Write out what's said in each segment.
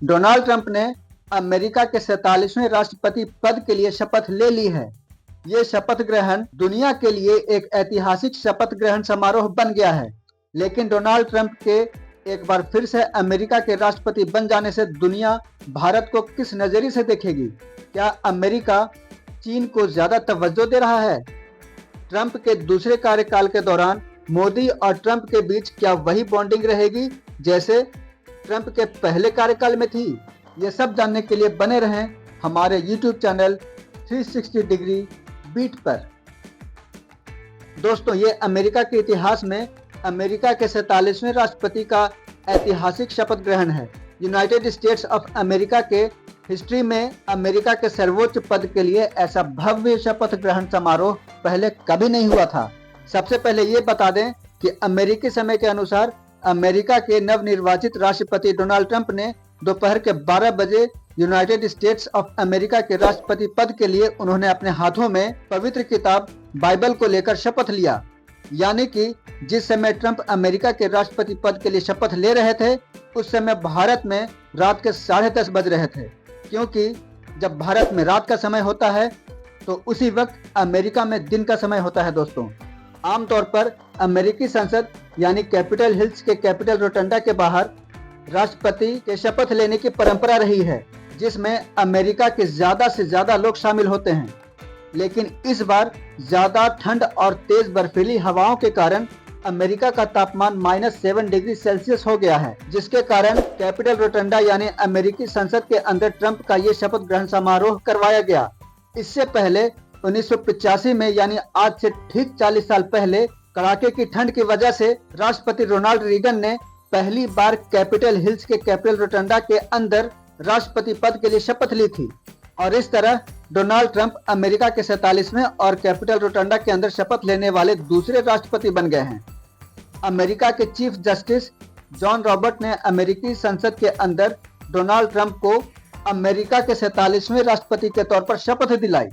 Donald Trump ने America के 47वें राष्ट्रपति पद के लिए शपथ ले ली है। ये शपथ ग्रहण दुनिया के लिए एक ऐतिहासिक शपथ ग्रहण समारोह बन गया है। लेकिन डोनाल्ड ट्रंप के एक बार फिर से अमेरिका के राष्ट्रपति बन जाने से दुनिया भारत को किस नजरिए से देखेगी? क्या अमेरिका चीन को ज्यादा तवज्जो दे रहा है? ट्रंप के दूसरे कार्यकाल के दौरान मोदी और ट्रंप के बीच क्या वही बॉन्डिंग रहेगी जैसे ट्रंप के पहले कार्यकाल में थी? ये सब जानने के लिए बने रहें हमारे YouTube चैनल 360 डिग्री बीट पर। दोस्तों, ये अमेरिका के इतिहास में अमेरिका के 47वें राष्ट्रपति का ऐतिहासिक शपथ ग्रहण है। यूनाइटेड स्टेट्स ऑफ अमेरिका के हिस्ट्री में अमेरिका के सर्वोच्च पद के लिए ऐसा भव्य शपथ ग्रहण समारोह पहले कभी नहीं हुआ था। सबसे पहले ये बता दें कि अमेरिकी समय के अनुसार अमेरिका के नवनिर्वाचित राष्ट्रपति डोनाल्ड ट्रंप ने दोपहर के 12 बजे यूनाइटेड स्टेट्स ऑफ अमेरिका के राष्ट्रपति पद के लिए उन्होंने अपने हाथों में पवित्र किताब बाइबल को लेकर शपथ लिया। यानी कि जिस समय ट्रंप अमेरिका के राष्ट्रपति पद के लिए शपथ ले रहे थे उस समय भारत में रात के 10:30 बज रहे थे, क्योंकि जब भारत में रात का समय होता है तो उसी वक्त अमेरिका में दिन का समय होता है। दोस्तों, आमतौर पर अमेरिकी संसद यानी कैपिटल हिल्स के कैपिटल रोटंडा के बाहर राष्ट्रपति के शपथ लेने की परंपरा रही है, जिसमें अमेरिका के ज्यादा से ज्यादा लोग शामिल होते हैं। लेकिन इस बार ज्यादा ठंड और तेज बर्फीली हवाओं के कारण अमेरिका का तापमान -7 डिग्री सेल्सियस हो गया है, जिसके कारण कैपिटल रोटंडा यानी अमेरिकी संसद के अंदर ट्रंप का ये शपथ ग्रहण समारोह करवाया गया। इससे पहले 1985 में यानी आज से ठीक 40 साल पहले कड़ाके की ठंड की वजह से राष्ट्रपति रोनाल्ड रीगन ने पहली बार कैपिटल हिल्स के कैपिटल रोटंडा के अंदर राष्ट्रपति पद के लिए शपथ ली थी। और इस तरह डोनाल्ड ट्रंप अमेरिका के 47वें और कैपिटल रोटंडा के अंदर शपथ लेने वाले दूसरे राष्ट्रपति बन गए हैं। अमेरिका के चीफ जस्टिस जॉन रॉबर्ट ने अमेरिकी संसद के अंदर डोनाल्ड ट्रंप को अमेरिका के 47वें राष्ट्रपति के तौर पर शपथ दिलाई।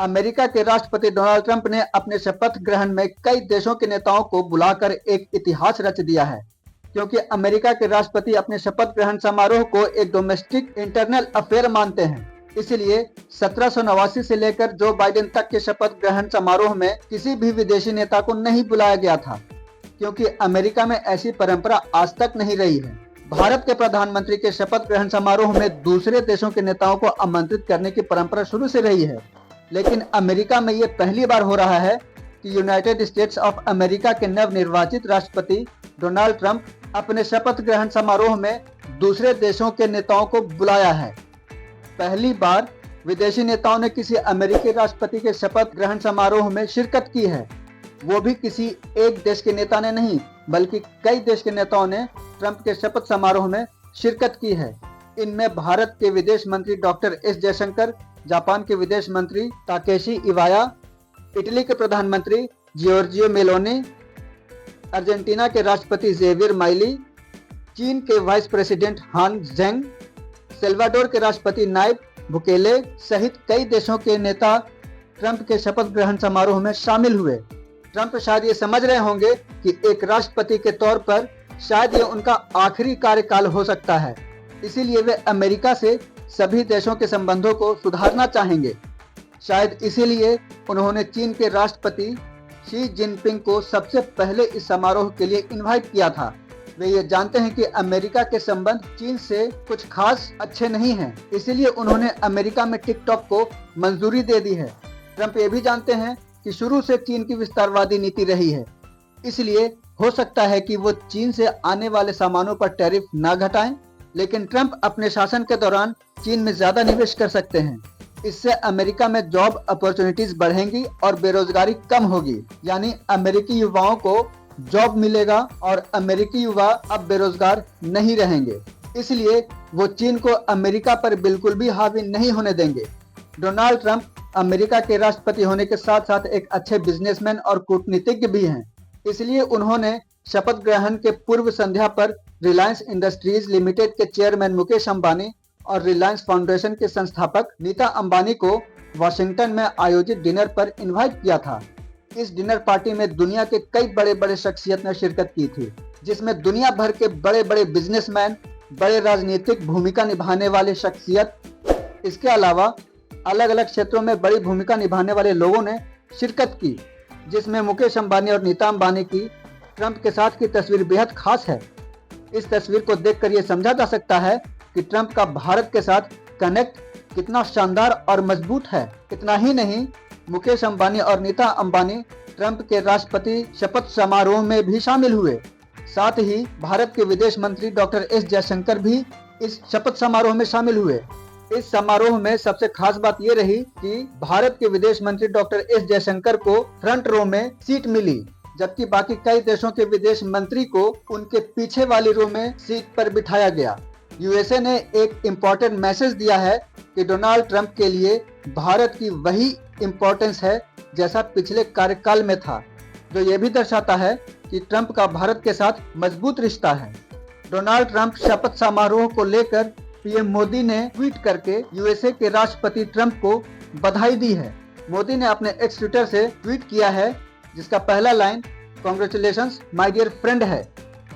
अमेरिका के राष्ट्रपति डोनाल्ड ट्रंप ने अपने शपथ ग्रहण में कई देशों के नेताओं को बुलाकर एक इतिहास रच दिया है, क्योंकि अमेरिका के राष्ट्रपति अपने शपथ ग्रहण समारोह को एक डोमेस्टिक इंटरनल अफेयर मानते हैं। इसलिए 1789 से लेकर जो बाइडेन तक के शपथ ग्रहण समारोह में किसी भी विदेशी नेता को नहीं बुलाया गया था, क्योंकि अमेरिका में ऐसी परंपरा आज तक नहीं रही है। भारत के प्रधानमंत्री के शपथ ग्रहण समारोह में दूसरे देशों के नेताओं को आमंत्रित करने की परंपरा शुरू से रही है, लेकिन अमेरिका में ये पहली बार हो रहा है कि यूनाइटेड स्टेट्स ऑफ अमेरिका के नवनिर्वाचित राष्ट्रपति डोनाल्ड ट्रंप अपने शपथ ग्रहण समारोह में दूसरे देशों के नेताओं को बुलाया है। पहली बार विदेशी नेताओं ने किसी अमेरिकी राष्ट्रपति के शपथ ग्रहण समारोह में शिरकत की है, वो भी किसी एक देश के नेता ने नहीं बल्कि कई देश के नेताओं ने ट्रंप के शपथ समारोह में शिरकत की है। इनमें भारत के विदेश मंत्री डॉक्टर एस जयशंकर, जापान के विदेश मंत्री ताकेशी इवाया, इटली के प्रधानमंत्री जियोर्जियो मेलोनी, अर्जेंटीना के राष्ट्रपति जेवियर माइली, चीन के वाइस प्रेसिडेंट हान जेंग, सेल्वाडोर के राष्ट्रपति नायब बुकेले सहित कई देशों के नेता ट्रंप के शपथ ग्रहण समारोह में शामिल हुए। ट्रंप शायद ये समझ रहे होंगे कि एक राष्ट्रपति के तौर पर शायद ये उनका आखिरी कार्यकाल हो सकता है, इसीलिए वे अमेरिका से सभी देशों के संबंधों को सुधारना चाहेंगे। शायद इसीलिए उन्होंने चीन के राष्ट्रपति शी जिनपिंग को सबसे पहले इस समारोह के लिए इनवाइट किया था। वे ये जानते हैं कि अमेरिका के संबंध चीन से कुछ खास अच्छे नहीं हैं, इसीलिए उन्होंने अमेरिका में टिकटॉक को मंजूरी दे दी है। ट्रंप ये भी जानते हैं कि शुरू से चीन की विस्तारवादी नीति रही है, इसलिए हो सकता है कि वो चीन से आने वाले सामानों पर टैरिफ ना घटाएं, लेकिन ट्रंप अपने शासन के दौरान चीन में ज्यादा निवेश कर सकते हैं। इससे अमेरिका में जॉब अपॉर्चुनिटीज बढ़ेंगी और बेरोजगारी कम होगी, यानी अमेरिकी युवाओं को जॉब मिलेगा और अमेरिकी युवा अब बेरोजगार नहीं रहेंगे। इसलिए वो चीन को अमेरिका पर बिल्कुल भी हावी नहीं होने देंगे। डोनाल्ड ट्रंप अमेरिका के राष्ट्रपति होने के साथ साथ एक अच्छे बिजनेसमैन और कूटनीतिज्ञ भी हैं, इसलिए उन्होंने शपथ ग्रहण के पूर्व संध्या पर रिलायंस इंडस्ट्रीज लिमिटेड के चेयरमैन मुकेश अंबानी और रिलायंस फाउंडेशन के संस्थापक नीता अंबानी को वाशिंगटन में आयोजित डिनर पर इनवाइट किया था। इस डिनर पार्टी में दुनिया के कई बड़े बड़े शख्सियत ने शिरकत की थी, जिसमें दुनिया भर के बड़े बड़े बिजनेसमैन बड़े राजनीतिक भूमिका निभाने वाले शख्सियत, इसके अलावा अलग अलग क्षेत्रों में बड़ी भूमिका निभाने वाले लोगों ने शिरकत की, जिसमें मुकेश अंबानी और नीता अंबानी की ट्रंप के साथ की तस्वीर बेहद खास है। इस तस्वीर को देखकर यह समझा जा सकता है कि ट्रंप का भारत के साथ कनेक्ट कितना शानदार और मजबूत है। इतना ही नहीं, मुकेश अंबानी और नीता अंबानी ट्रंप के राष्ट्रपति शपथ समारोह में भी शामिल हुए। साथ ही भारत के विदेश मंत्री डॉक्टर एस जयशंकर भी इस शपथ समारोह में शामिल हुए। इस समारोह में सबसे खास बात ये रही कि भारत के विदेश मंत्री डॉक्टर एस जयशंकर को फ्रंट रो में सीट मिली, जबकि बाकी कई देशों के विदेश मंत्री को उनके पीछे वाली रो में सीट पर बिठाया गया। यूएसए ने एक इम्पोर्टेंट मैसेज दिया है कि डोनाल्ड ट्रंप के लिए भारत की वही इम्पोर्टेंस है जैसा पिछले कार्यकाल में था, जो ये भी दर्शाता है कि ट्रंप का भारत के साथ मजबूत रिश्ता है। डोनाल्ड ट्रंप शपथ समारोह को लेकर पीएम मोदी ने ट्वीट करके यूएसए के राष्ट्रपति ट्रंप को बधाई दी है। मोदी ने अपने एक्स ट्विटर से ट्वीट किया है, जिसका पहला line congratulations my dear friend है।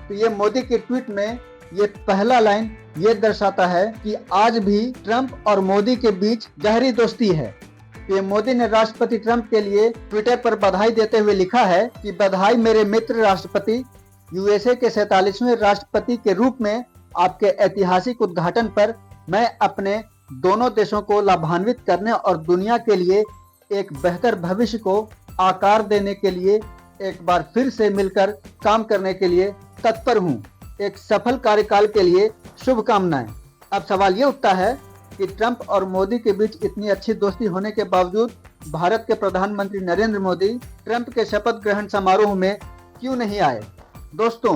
पीएम मोदी के ट्वीट में ये पहला लाइन ये दर्शाता है कि आज भी ट्रंप और मोदी के बीच गहरी दोस्ती है। पीएम मोदी ने राष्ट्रपति ट्रंप के लिए ट्विटर पर बधाई देते हुए लिखा है कि बधाई मेरे मित्र राष्ट्रपति, यूएसए के 47वें राष्ट्रपति के रूप में आपके ऐतिहासिक उद्घाटन पर मैं अपने दोनों देशों को लाभान्वित करने और दुनिया के लिए एक बेहतर भविष्य को आकार देने के लिए एक बार फिर से मिलकर काम करने के लिए तत्पर हूँ। एक सफल कार्यकाल के लिए शुभकामनाएं। अब सवाल ये उठता है कि ट्रंप और मोदी के बीच इतनी अच्छी दोस्ती होने के बावजूद भारत के प्रधानमंत्री नरेंद्र मोदी ट्रंप के शपथ ग्रहण समारोह में क्यों नहीं आए। दोस्तों,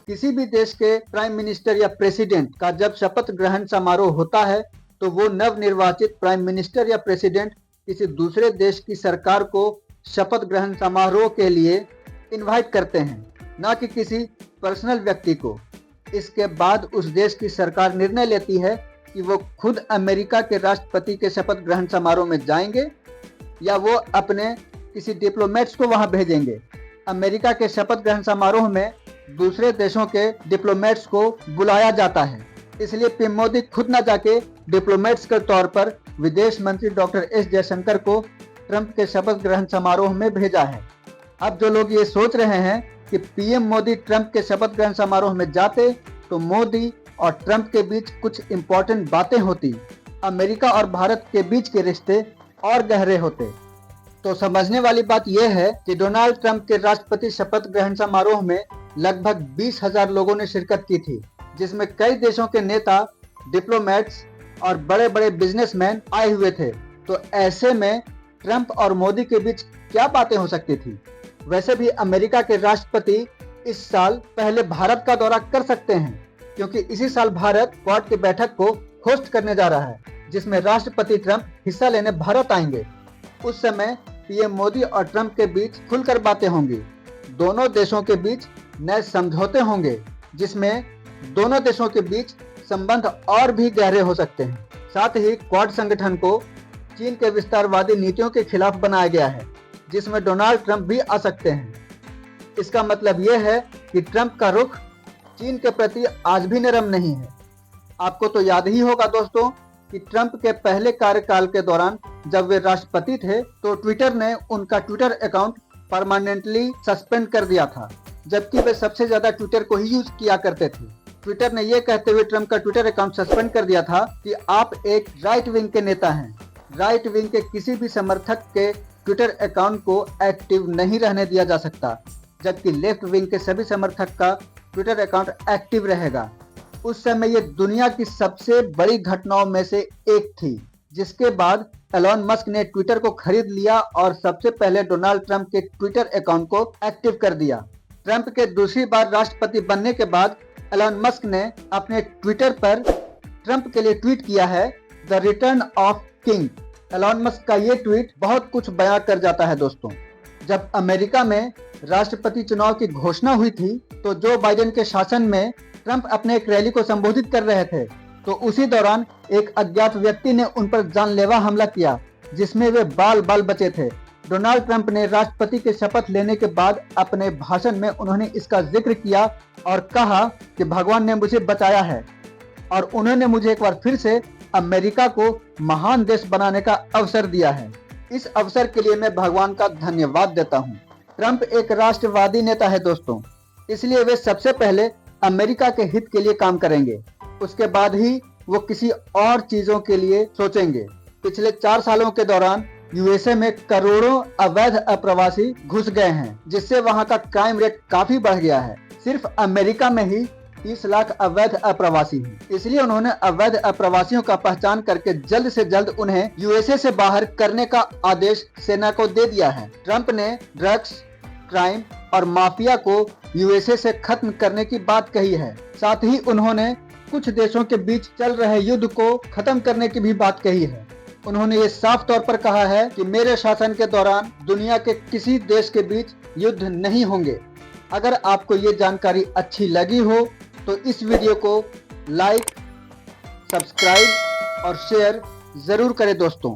किसी भी देश के प्राइम मिनिस्टर या प्रेसिडेंट का जब शपथ ग्रहण समारोह होता है तो वो नवनिर्वाचित प्राइम मिनिस्टर या प्रेसिडेंट किसी दूसरे देश की सरकार को शपथ ग्रहण समारोह के लिए इनवाइट करते हैं, न कि किसी पर्सनल व्यक्ति को। इसके बाद उस देश की सरकार निर्णय लेती है कि वो खुद अमेरिका के राष्ट्रपति के शपथ ग्रहण समारोह में जाएंगे या वो अपने किसी डिप्लोमेट्स को वहां भेजेंगे। अमेरिका के शपथ ग्रहण समारोह में दूसरे देशों के डिप्लोमेट्स को बुलाया जाता है, इसलिए पीएम मोदी खुद न जाके डिप्लोमेट्स के तौर पर विदेश मंत्री डॉक्टर एस जयशंकर को ट्रंप के शपथ ग्रहण समारोह में भेजा है। अब जो लोग ये सोच रहे हैं कि पीएम मोदी ट्रंप के शपथ ग्रहण समारोह में जाते तो मोदी और ट्रंप के बीच कुछ इम्पोर्टेंट बातें होती, अमेरिका और भारत के बीच के रिश्ते और गहरे होते। तो समझने वाली बात यह है कि डोनाल्ड ट्रंप के राष्ट्रपति शपथ ग्रहण समारोह में लगभग 20,000 लोगों ने शिरकत की थी, जिसमें कई देशों के नेता, डिप्लोमेट्स और बड़े बड़े बिजनेसमैन आए हुए थे। तो ऐसे में ट्रंप और मोदी के बीच क्या बातें हो सकती थी। वैसे भी अमेरिका के राष्ट्रपति इस साल पहले भारत का दौरा कर सकते हैं, क्योंकि इसी साल भारत क्वाड की बैठक को होस्ट करने जा रहा है, जिसमें राष्ट्रपति ट्रंप हिस्सा लेने भारत आएंगे। उस समय पीएम मोदी और ट्रंप के बीच खुलकर बातें होंगी। दोनों देशों के बीच नए समझौते होंगे, जिसमें दोनों देशों के बीच संबंध और भी गहरे हो सकते हैं। साथ ही क्वाड संगठन को चीन के विस्तारवादी नीतियों के खिलाफ बनाया गया है, जिसमें डोनाल्ड ट्रंप भी आ सकते हैं। इसका मतलब यह है कि ट्रंप का रुख चीन के प्रति आज भी नरम नहीं है। आपको तो याद ही होगा दोस्तों कि ट्रंप के पहले कार्यकाल के दौरान जब वे राष्ट्रपति थे तो ट्विटर ने उनका ट्विटर अकाउंट परमानेंटली सस्पेंड कर दिया था, जबकि वे सबसे ज्यादा ट्विटर को ही यूज किया करते थे। ट्विटर ने यह कहते हुए ट्रंप का ट्विटर अकाउंट सस्पेंड कर दिया था कि आप एक राइट विंग के नेता हैं। राइट विंग के किसी भी समर्थक के ट्विटर अकाउंट को एक्टिव नहीं रहने दिया जा सकता, जबकि लेफ्ट विंग के सभी समर्थक का ट्विटर अकाउंट एक्टिव रहेगा। उस समय ये दुनिया की सबसे बड़ी घटनाओं में से एक थी, जिसके बाद एलोन मस्क ने ट्विटर को खरीद लिया और सबसे पहले डोनाल्ड ट्रंप के ट्विटर अकाउंट को एक्टिव कर दिया। ट्रंप के दूसरी बार राष्ट्रपति बनने के बाद एलोन मस्क ने अपने ट्विटर पर ट्रंप के लिए ट्वीट किया है, the return of king. Elon Musk का ये ट्वीट बहुत कुछ बयां कर जाता है दोस्तों। जब अमेरिका में राष्ट्रपति चुनाव की घोषणा हुई थी तो जो बाइडेन के शासन में ट्रंप अपने एक रैली को संबोधित कर रहे थे, तो उसी दौरान एक अज्ञात व्यक्ति ने उन पर जानलेवा हमला किया, जिसमें वे बाल बाल बचे थे। डोनाल्ड ट्रंप ने राष्ट्रपति के शपथ लेने के बाद अपने भाषण में उन्होंने इसका जिक्र किया और कहा कि भगवान ने मुझे बचाया है। और उन्होंने मुझे एक बार फिर से अमेरिका को महान देश बनाने का अवसर दिया है। इस अवसर के लिए मैं भगवान का धन्यवाद देता हूँ। ट्रंप एक राष्ट्रवादी नेता है दोस्तों, इसलिए वे सबसे पहले अमेरिका के हित के लिए काम करेंगे, उसके बाद ही वो किसी और चीजों के लिए सोचेंगे। पिछले 4 सालों के दौरान यूएसए में करोड़ों अवैध अप्रवासी घुस गए हैं, जिससे वहां का क्राइम रेट काफी बढ़ गया है। सिर्फ अमेरिका में ही 30 लाख अवैध अप्रवासी हैं। इसलिए उन्होंने अवैध अप्रवासियों का पहचान करके जल्द से जल्द उन्हें यूएसए से बाहर करने का आदेश सेना को दे दिया है। ट्रंप ने ड्रग्स, क्राइम और माफिया को यूएसए से खत्म करने की बात कही है। साथ ही उन्होंने कुछ देशों के बीच चल रहे युद्ध को खत्म करने की भी बात कही है। उन्होंने ये साफ तौर पर कहा है कि मेरे शासन के दौरान दुनिया के किसी देश के बीच युद्ध नहीं होंगे। अगर आपको ये जानकारी अच्छी लगी हो तो इस वीडियो को लाइक, सब्सक्राइब और शेयर जरूर करें दोस्तों।